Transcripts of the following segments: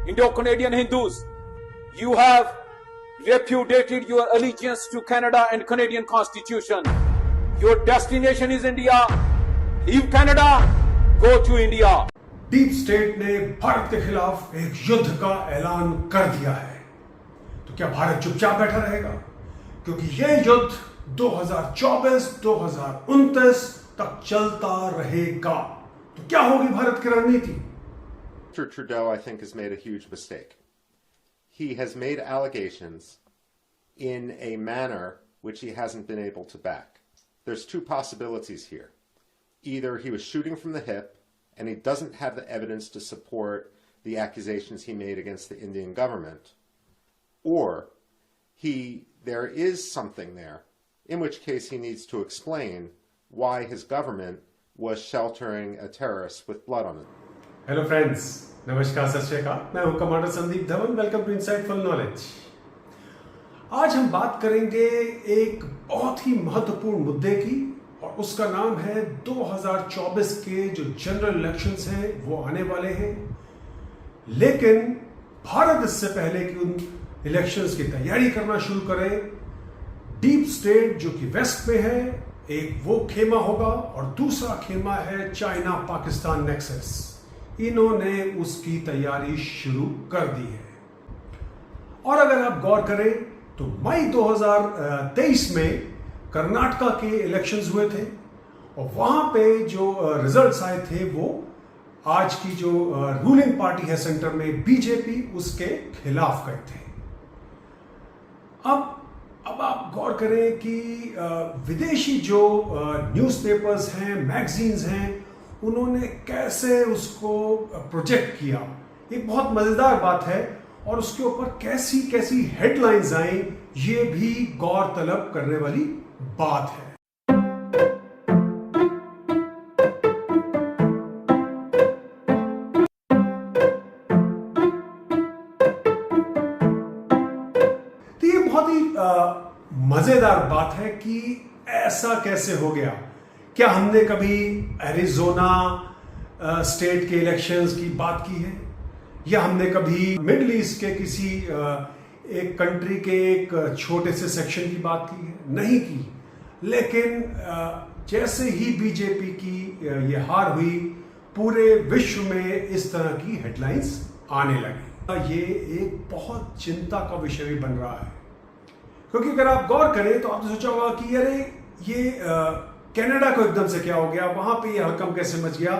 Indo-Canadian Hindus, you have repudiated your allegiance to Canada and Canadian Constitution. Your destination is India. Leave Canada, go to India. Deep state ने भारत के खिलाफ एक युद्ध का ऐलान कर दिया है। तो क्या भारत चुपचाप बैठा रहेगा? क्योंकि यह युद्ध 2024-2029 तक चलता रहेगा। तो क्या होगी भारत की रणनीति? Mr. Trudeau, I think, has made a huge mistake. He has made allegations in a manner which he hasn't been able to back. There's two possibilities here. Either he was shooting from the hip and he doesn't have the evidence to support the accusations he made against the Indian government, or there is something there, in which case he needs to explain why his government was sheltering a terrorist with blood on it. Hello friends, नमस्कार, सत श्री अकाल। मैं हूं commander Sandeep Dhawan. Welcome to insightful knowledge. आज हम बात करेंगे एक बहुत ही महत्वपूर्ण मुद्दे की, और उसका नाम है 2024 के जो जनरल इलेक्शंस हैं वो आने वाले हैं। लेकिन भारत इससे पहले कि उन इलेक्शंस की तैयारी करना शुरू करे, डीप स्टेट जो कि वेस्ट में है, एक वो खेमा होगा और दूसरा खेमा है चाइना पाकिस्तान नेक्सस। इन्होंने उसकी तैयारी शुरू कर दी है। और अगर आप गौर करें तो मई 2023 में कर्नाटका के इलेक्शंस हुए थे, और वहां पे जो रिजल्ट्स आए थे वो आज की जो रूलिंग पार्टी है सेंटर में बीजेपी, उसके खिलाफ गए थे। अब आप गौर करें कि विदेशी जो न्यूज़पेपर्स हैं, मैगजीन्स हैं, उन्होंने कैसे उसको प्रोजेक्ट किया। एक बहुत मजेदार बात है, और उसके ऊपर कैसी कैसी हेडलाइंस आई, ये भी गौर तलब करने वाली बात है। तो ये बहुत ही मजेदार बात है कि ऐसा कैसे हो गया। क्या हमने कभी एरिज़ोना स्टेट के इलेक्शंस की बात की है, या हमने कभी मिडिल ईस्ट के किसी एक कंट्री के एक छोटे से सेक्शन की बात की है? नहीं की। लेकिन जैसे ही बीजेपी की ये हार हुई, पूरे विश्व में इस तरह की हेडलाइंस आने लगी। ये एक बहुत चिंता का विषय भी बन रहा है, क्योंकि अगर आप गौर करें तो आपने सोचा होगा कि अरे ये कनाडा को एकदम से क्या हो गया, वहां पे ये हड़कंप कैसे मच गया,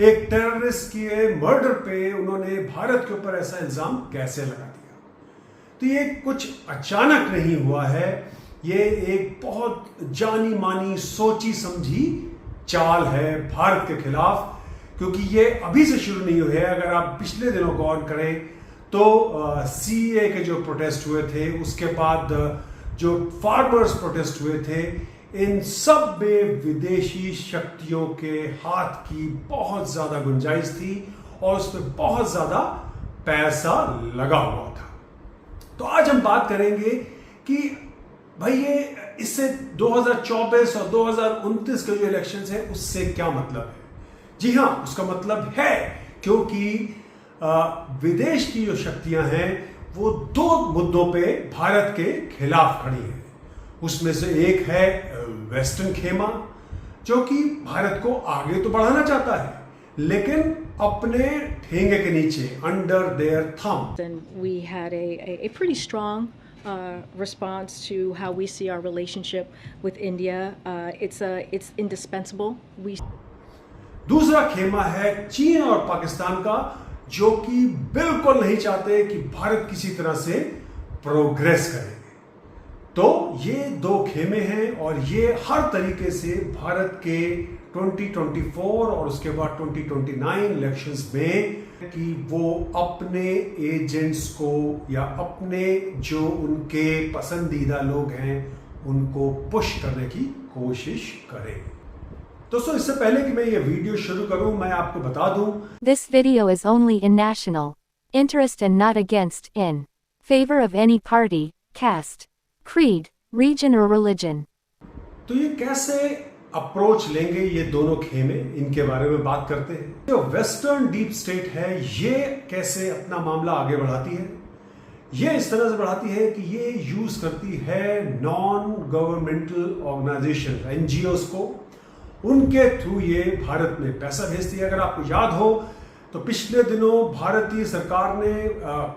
एक टेररिस्ट के मर्डर पे उन्होंने भारत के ऊपर ऐसा इल्जाम कैसे लगा दिया। तो ये कुछ अचानक नहीं हुआ है, ये एक बहुत जानी मानी सोची समझी चाल है भारत के खिलाफ। क्योंकि ये अभी से शुरू नहीं हुए हैं। अगर आप पिछले दिनों गौर करें तो सीए के जो प्रोटेस्ट हुए थे, उसके बाद जो फार्मर्स प्रोटेस्ट हुए थे, इन सब में विदेशी शक्तियों के हाथ की बहुत ज्यादा गुंजाइश थी, और उस पर बहुत ज्यादा पैसा लगा हुआ था। तो आज हम बात करेंगे कि भाई ये इससे 2024 और 2029 के जो इलेक्शंस है उससे क्या मतलब है। जी हाँ, उसका मतलब है क्योंकि विदेश की जो शक्तियां हैं वो दो मुद्दों पे भारत के खिलाफ खड़ी हैं। उसमें से एक है वेस्टर्न खेमा, जो कि भारत को आगे तो बढ़ाना चाहता है, लेकिन अपने ठेंगे के नीचे, under their thumb. And we had a pretty strong response to how we see our relationship with India. It's indispensable. दूसरा खेमा है चीन और पाकिस्तान का, जो कि बिल्कुल नहीं चाहते कि भारत किसी तरह से प्रोग्रेस करे। तो ये दो खेमे हैं, और ये हर तरीके से भारत के 2024 और उसके बाद 2029 इलेक्शंस में कि वो अपने एजेंट्स को या अपने जो उनके पसंदीदा लोग हैं उनको पुश करने की कोशिश करें। दोस्तों, इससे पहले कि मैं ये वीडियो शुरू करूं, मैं आपको बता दूं, This video is only in national interest and not against, in favor of any party, caste, creed, region or religion. तो ये कैसे अप्रोच लेंगे ये दोनों खेमे, इनके बारे में बात करते हैं। जो वेस्टर्न डीप स्टेट है ये कैसे अपना मामला आगे बढ़ाती है। ये इस तरह से बढ़ाती है कि ये यूज करती है नॉन गवर्नमेंटल ऑर्गेनाइजेशन एनजीओज को, उनके थ्रू ये भारत में पैसा भेजती है। अगर आपको याद हो तो पिछले दिनों भारतीय सरकार ने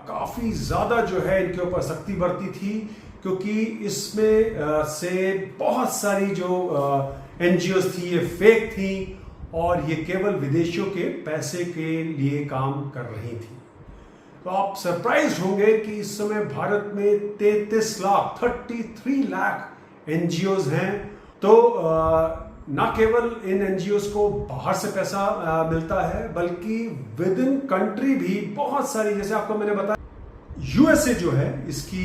काफी ज्यादा जो है इनके ऊपर सख्ती बरती थी, क्योंकि इसमें से बहुत सारी जो एनजीओज थी ये फेक थी और ये केवल विदेशियों के पैसे के लिए काम कर रही थी। तो आप सरप्राइज होंगे कि इस समय भारत में 33 लाख एनजीओज हैं। तो ना केवल इन एनजीओज को बाहर से पैसा मिलता है, बल्कि विद इन कंट्री भी बहुत सारी, जैसे आपको मैंने बताया यूएसए जो है इसकी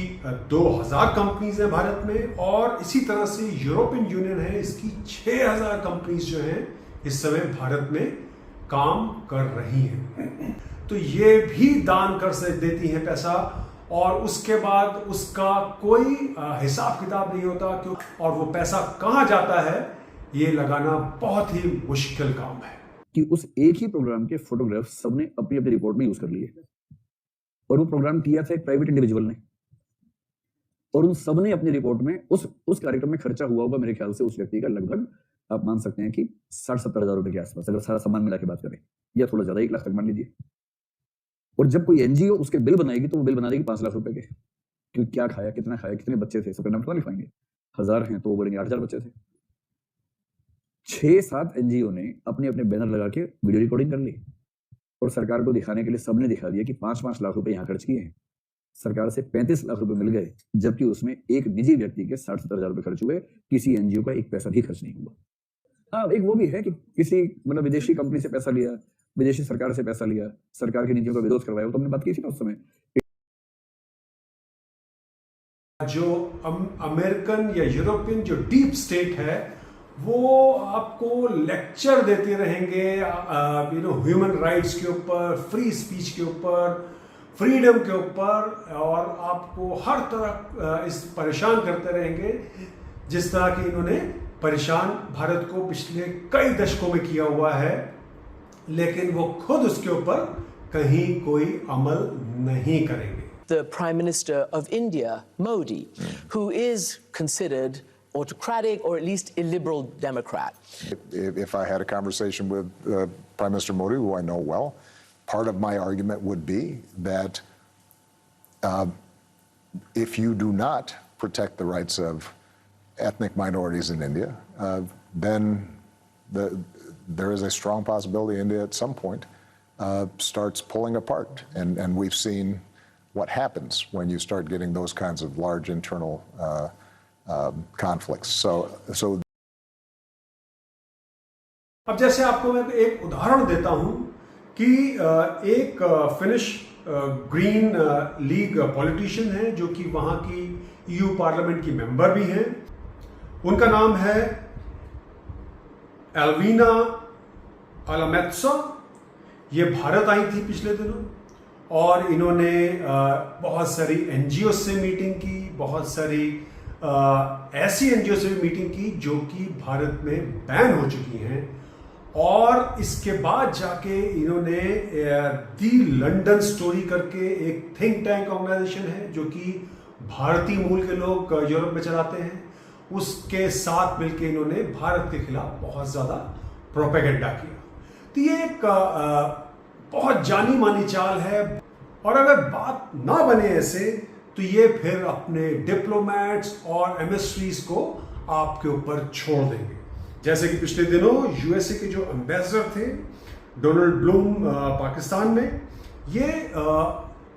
2000 कंपनीज है भारत में, और इसी तरह से यूरोपियन यूनियन है, इसकी 6000 कंपनीज जो हैं इस समय भारत में काम कर रही हैं। तो ये भी दान कर से देती हैं पैसा, और उसके बाद उसका कोई हिसाब किताब नहीं होता क्यों, और वो पैसा कहां जाता है ये लगाना बहुत ही मुश्किल काम है। कि उस एक ही प्रोग्राम के फोटोग्राफ सबने अपनी अपनी रिपोर्ट में यूज कर लिए, और वो प्रोग्राम किया था एक प्राइवेट इंडिविजुअल ने, और उन सब ने अपनी रिपोर्ट में उस कार्यक्रम में खर्चा हुआ होगा मेरे ख्याल से उस व्यक्ति का लगभग आप मान सकते हैं कि 60-70 हजार रुपए के आसपास, अगर सारा सामान मिला के बात करें, या थोड़ा ज्यादा 1 लाख तक मान लीजिए। और जब कोई एनजीओ उसके बिल बनाएगी तो वो बिल बना देगी 5 लाख रुपए के, क्योंकि क्या खाया, कितना खाया, कितने बच्चे थे, सबका नाम थोड़ा लिखवाएंगे। 1000 हैं तो वो बोलेंगे 8000 बच्चे थे। 6-7 एनजीओ ने अपने अपने बैनर लगा के वीडियो रिकॉर्डिंग कर ली, और सरकार को दिखाने के लिए सबने दिखा दिया कि 5-5 लाख रुपए यहाँ खर्च किए हैं। सरकार से 35 लाख रुपए मिल गए, जबकि उसमें एक निजी व्यक्ति के 60-70 हजार रुपए खर्च हुए, किसी एनजीओ का एक पैसा भी खर्च नहीं हुआ। हाँ, एक वो भी है कि किसी मतलब विदेशी कंपनी से पैसा लिया, विदेशी सरकार से पैसा लिया, सरकार की नीतियों का विरोध करवाया, तो हमने बात की थी ना उस समय। जो अमेरिकन या यूरोपियन जो डीप स्टेट है वो आपको लेक्चर देते रहेंगे ह्यूमन राइट्स के ऊपर, फ्री स्पीच के ऊपर, फ्रीडम के ऊपर, और आपको हर तरह इस परेशान करते रहेंगे, जिस तरह की इन्होंने परेशान भारत को पिछले कई दशकों में किया हुआ है, लेकिन वो खुद उसके ऊपर कहीं कोई अमल नहीं करेंगे। The Prime Minister of India, Modi, who is considered autocratic or at least a liberal Democrat. If I had a conversation with Prime Minister Modi, who I know well, part of my argument would be that if you do not protect the rights of ethnic minorities in India, then there is a strong possibility India at some point starts pulling apart. And we've seen what happens when you start getting those kinds of large internal conflicts. So अब जैसे आपको मैं एक उदाहरण देता हूं कि एक फिनिश ग्रीन लीग पॉलिटिशियन है जो कि वहां की ईयू पार्लियामेंट की मेंबर भी हैं। उनका नाम है एल्वीना अलामेत्सा। ये भारत आई थी पिछले दिनों, और इन्होंने बहुत सारी एनजीओ से मीटिंग की, बहुत सारी ऐसी एनजीओ से भी मीटिंग की जो कि भारत में बैन हो चुकी हैं, और इसके बाद जाके इन्होंने दी लंदन स्टोरी करके एक थिंक टैंक ऑर्गेनाइजेशन है जो कि भारतीय मूल के लोग यूरोप में चलाते हैं, उसके साथ मिलकर इन्होंने भारत के खिलाफ बहुत ज्यादा प्रोपेगेंडा किया। तो ये एक बहुत जानी मानी चाल है, और अगर बात ना बने ऐसे तो ये फिर अपने डिप्लोमेट्स और एमिस्ट्रीज को आपके ऊपर छोड़ देंगे। जैसे कि पिछले दिनों यूएसए के जो एम्बेसडर थे डोनाल्ड ब्लूम पाकिस्तान में, ये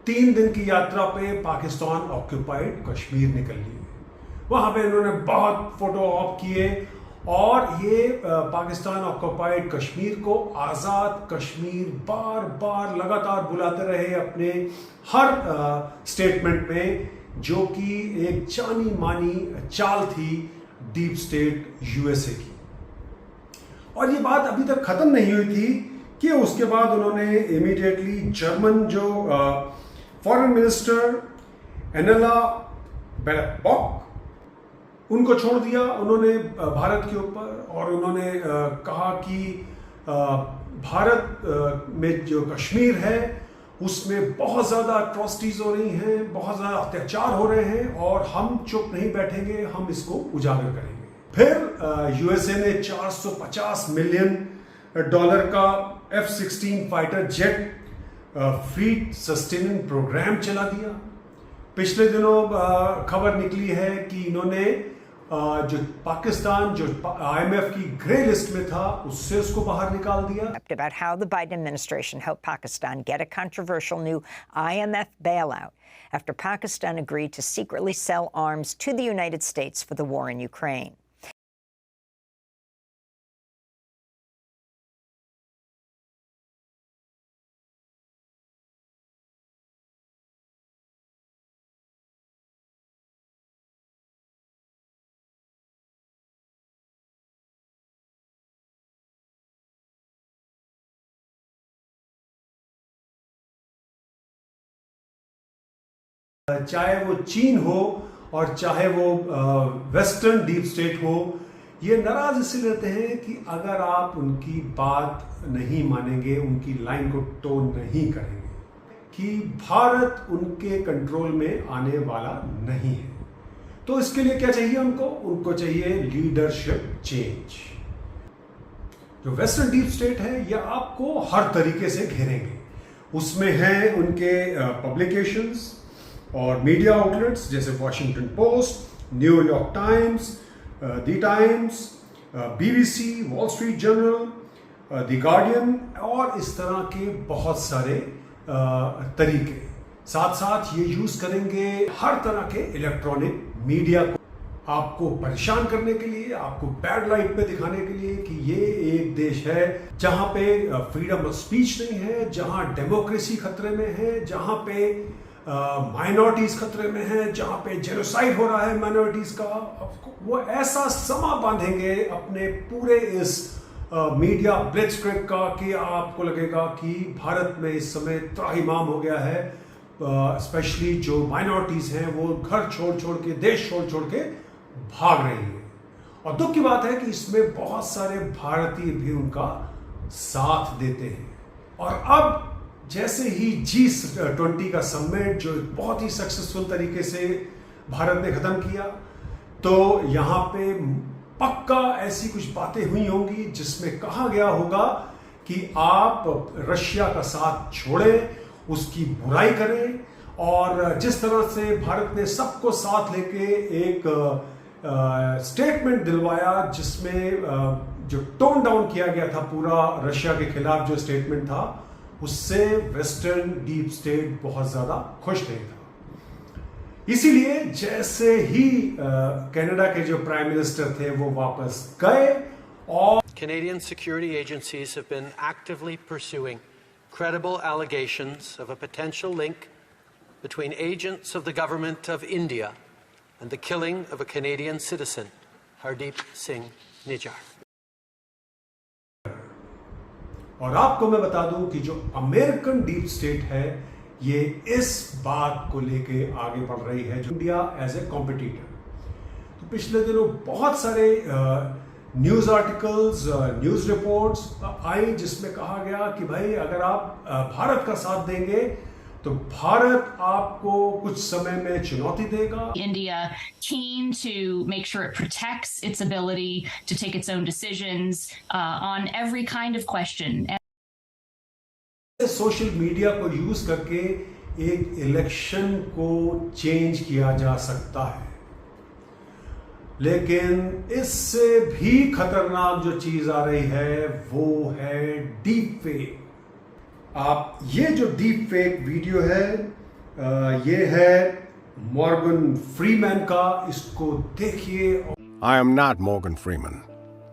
3 दिन की यात्रा पे पाकिस्तान ऑक्यूपाइड कश्मीर निकल लिए। वहां पे इन्होंने बहुत फोटो ऑप किए, और ये पाकिस्तान ऑक्यूपाइड कश्मीर को आज़ाद कश्मीर बार बार लगातार बुलाते रहे अपने हर स्टेटमेंट में, जो कि एक जानी मानी चाल थी डीप स्टेट यूएसए की। और ये बात अभी तक खत्म नहीं हुई थी कि उसके बाद उन्होंने इमीडिएटली जर्मन जो फॉरेन मिनिस्टर एनेला बेरबॉक, उनको छोड़ दिया उन्होंने भारत के ऊपर, और उन्होंने कहा कि भारत में जो कश्मीर है उसमें बहुत ज़्यादा अट्रॉसिटीज हो रही हैं, बहुत ज़्यादा अत्याचार हो रहे हैं, और हम चुप नहीं बैठेंगे, हम इसको उजागर करेंगे। फिर यूएसए ने $450 मिलियन का F-16 fighter jet fleet sustaining program चला दिया। पिछले दिनों खबर निकली है कि इन्होंने जो पाकिस्तान जो IMF की ग्रे लिस्ट में था उससे उसको बाहर निकाल दिया। About how the Biden administration helped Pakistan get a controversial new IMF bailout after Pakistan agreed to secretly sell arms to the United States for the war in Ukraine. चाहे वो चीन हो और चाहे वो वेस्टर्न डीप स्टेट हो, ये नाराज इसलिए रहते हैं कि अगर आप उनकी बात नहीं मानेंगे, उनकी लाइन को टोन नहीं करेंगे, कि भारत उनके कंट्रोल में आने वाला नहीं है। तो इसके लिए क्या चाहिए उनको चाहिए लीडरशिप चेंज। जो वेस्टर्न डीप स्टेट है ये आपको हर तरीके से घेरेंगे। उसमें हैं उनके पब्लिकेशंस और मीडिया आउटलेट्स जैसे Washington post, New York times, the times, BBC, wall street journal, the guardian, और इस तरह के बहुत सारे तरीके। साथ साथ ये यूज करेंगे हर तरह के इलेक्ट्रॉनिक मीडिया को आपको परेशान करने के लिए, आपको बैड लाइट पे दिखाने के लिए कि ये एक देश है जहां पे फ्रीडम ऑफ स्पीच नहीं है, जहां डेमोक्रेसी खतरे में है, जहां पे माइनॉरिटीज खतरे में है, जहां पे जेनोसाइड हो रहा है माइनॉरिटीज का। वो ऐसा समा बांधेंगे अपने पूरे इस मीडिया ब्लिट्जक्रिग का कि आपको लगेगा कि भारत में इस समय त्राहिमाम हो गया है। स्पेशली जो माइनॉरिटीज हैं वो घर छोड़ छोड़ के, देश छोड़ छोड़ के भाग रही है। और दुख की बात है कि इसमें बहुत सारे भारतीय भी उनका साथ देते हैं। और अब जैसे ही G20 का समिट जो बहुत ही सक्सेसफुल तरीके से भारत ने खत्म किया, तो यहाँ पे पक्का ऐसी कुछ बातें हुई होंगी जिसमें कहा गया होगा कि आप रशिया का साथ छोड़ें, उसकी बुराई करें, और जिस तरह से भारत ने सबको साथ लेके एक स्टेटमेंट दिलवाया जिसमें जो टोन डाउन किया गया था पूरा रशिया के खिलाफ जो स्टेटमेंट था, उससे वेस्टर्न डीप स्टेट बहुत ज्यादा खुश नहीं था। इसीलिए जैसे ही कनाडा के जो प्राइम मिनिस्टर थे वो वापस गए, और Canadian security agencies have been actively pursuing credible allegations of a potential link between agents of the government of India and the killing of a Canadian citizen, Hardeep Singh Nijjar. और आपको मैं बता दूं कि जो अमेरिकन डीप स्टेट है ये इस बात को लेके आगे बढ़ रही है, जो इंडिया एज ए कॉम्पिटिटर। तो पिछले दिनों बहुत सारे न्यूज आर्टिकल्स, न्यूज रिपोर्ट्स आई जिसमें कहा गया कि भाई अगर आप भारत का साथ देंगे तो भारत आपको कुछ समय में चुनौती देगा। India keen to make sure it protects its ability to take its own decisions on every kind of question. Social media को यूज करके एक इलेक्शन को चेंज किया जा सकता है, लेकिन इससे भी खतरनाक जो चीज आ रही है वो है डीप फेक। आप ये जो डीप फेक वीडियो है ये है मॉर्गन फ्रीमैन का, इसको देखिए। I am not Morgan Freeman,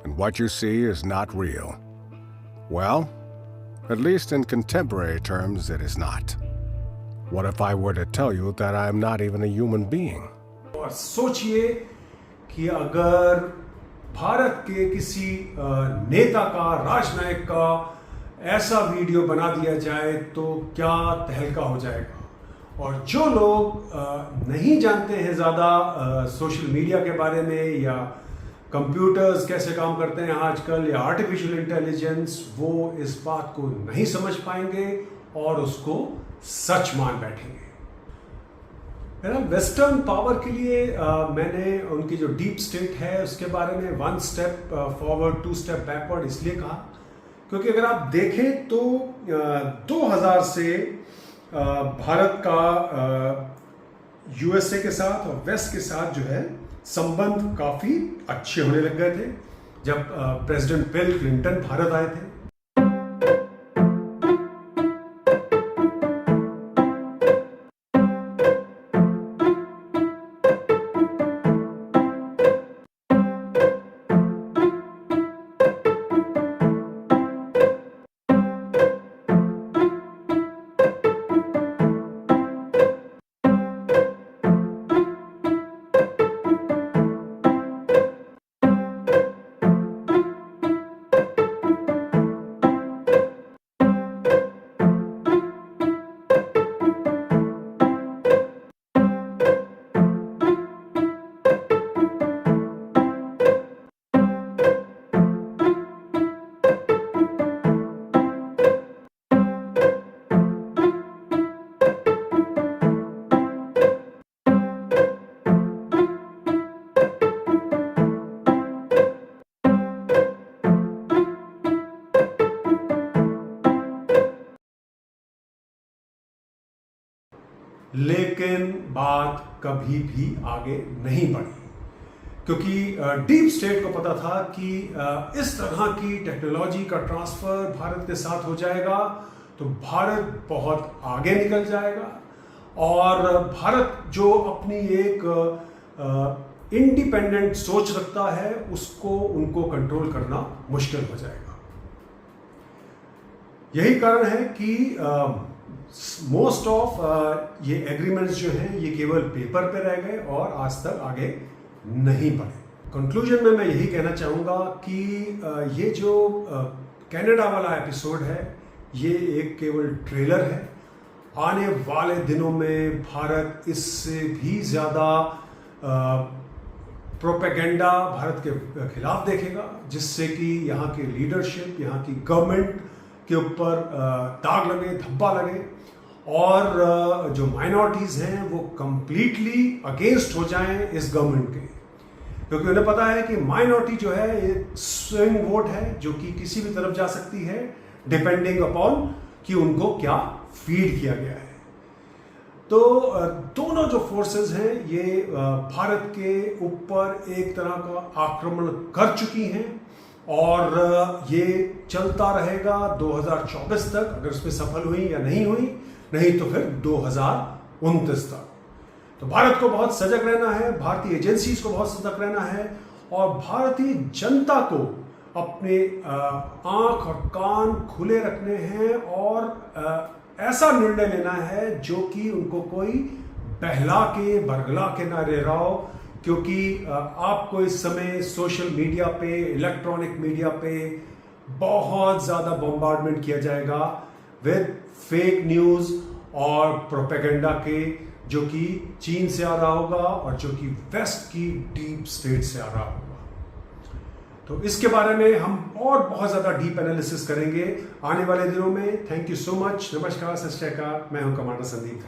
and what you see is not real. Well, at least in contemporary terms it is not. What if I were to tell you that I am not even a human being? और सोचिए कि अगर भारत के किसी नेता का, राजनायक का ऐसा वीडियो बना दिया जाए तो क्या तहलका हो जाएगा। और जो लोग नहीं जानते हैं ज़्यादा सोशल मीडिया के बारे में या कंप्यूटर्स कैसे काम करते हैं आजकल या आर्टिफिशियल इंटेलिजेंस, वो इस बात को नहीं समझ पाएंगे और उसको सच मान बैठेंगे। वेस्टर्न पावर के लिए मैंने उनकी जो डीप स्टेट है उसके बारे में 1 स्टेप फॉरवर्ड 2 स्टेप बैकवर्ड इसलिए कहा क्योंकि अगर आप देखें तो 2000 से भारत का यूएसए के साथ और वेस्ट के साथ जो है संबंध काफी अच्छे होने लग गए थे जब प्रेसिडेंट बिल क्लिंटन भारत आए थे। लेकिन बात कभी भी आगे नहीं बढ़ी क्योंकि डीप स्टेट को पता था कि इस तरह की टेक्नोलॉजी का ट्रांसफर भारत के साथ हो जाएगा तो भारत बहुत आगे निकल जाएगा और भारत जो अपनी एक इंडिपेंडेंट सोच रखता है उसको उनको कंट्रोल करना मुश्किल हो जाएगा। यही कारण है कि मोस्ट ऑफ ये एग्रीमेंट्स जो हैं ये केवल पेपर पे रह गए और आज तक आगे नहीं बढ़े। कंक्लूजन में मैं यही कहना चाहूँगा कि ये जो कनाडा वाला एपिसोड है ये एक केवल ट्रेलर है। आने वाले दिनों में भारत इससे भी ज़्यादा प्रोपेगेंडा भारत के खिलाफ देखेगा जिससे कि यहाँ की लीडरशिप, यहाँ की गवर्नमेंट के ऊपर दाग लगे, धब्बा लगे और जो माइनॉरिटीज़ हैं वो कंप्लीटली अगेंस्ट हो जाएं इस गवर्नमेंट के, क्योंकि उन्हें पता है कि माइनॉरिटी जो है एक स्विंग वोट है जो कि किसी भी तरफ जा सकती है डिपेंडिंग अपॉन कि उनको क्या फीड किया गया है। तो दोनों जो फोर्सेस हैं ये भारत के ऊपर एक तरह का आक्रमण कर चुकी हैं और ये चलता रहेगा 2024 तक, अगर उसमें सफल हुई या नहीं हुई, नहीं तो फिर 2029 तक। तो भारत को बहुत सजग रहना है, भारतीय एजेंसीज को बहुत सजग रहना है और भारतीय जनता को अपने आंख और कान खुले रखने हैं और ऐसा निर्णय लेना है जो कि उनको कोई बहला के बरगला के ना रह रहा हो, क्योंकि आपको इस समय सोशल मीडिया पे, इलेक्ट्रॉनिक मीडिया पे बहुत ज़्यादा बॉम्बार्डमेंट किया जाएगा विद फेक न्यूज़ और प्रोपेगेंडा के, जो कि चीन से आ रहा होगा और जो कि वेस्ट की डीप स्टेट से आ रहा होगा। तो इसके बारे में हम और बहुत ज़्यादा डीप एनालिसिस करेंगे आने वाले दिनों में। Thank you so much. नमस्कार, सत श्री अकाल। मैं हूं कमांडर संदीप।